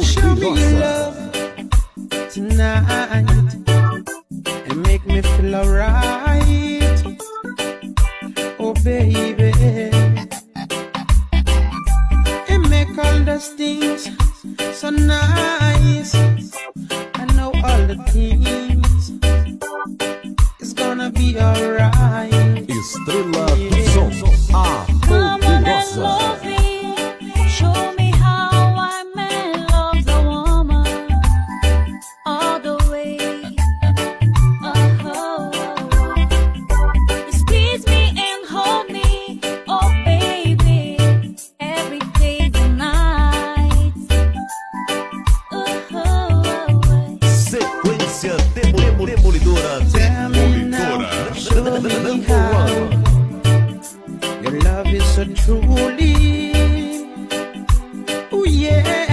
Show me love tonight and make me feel alright. Oh baby, and make all those things so nice. I know all the things is gonna be alright. Estrela do Som, a Come on and poderosa. love me. Show me how I man loves a woman all the way. Oh, you squeeze me and hold me, oh baby, every day and night. Sequência demolidora. Tell me now, show me how your love is so true.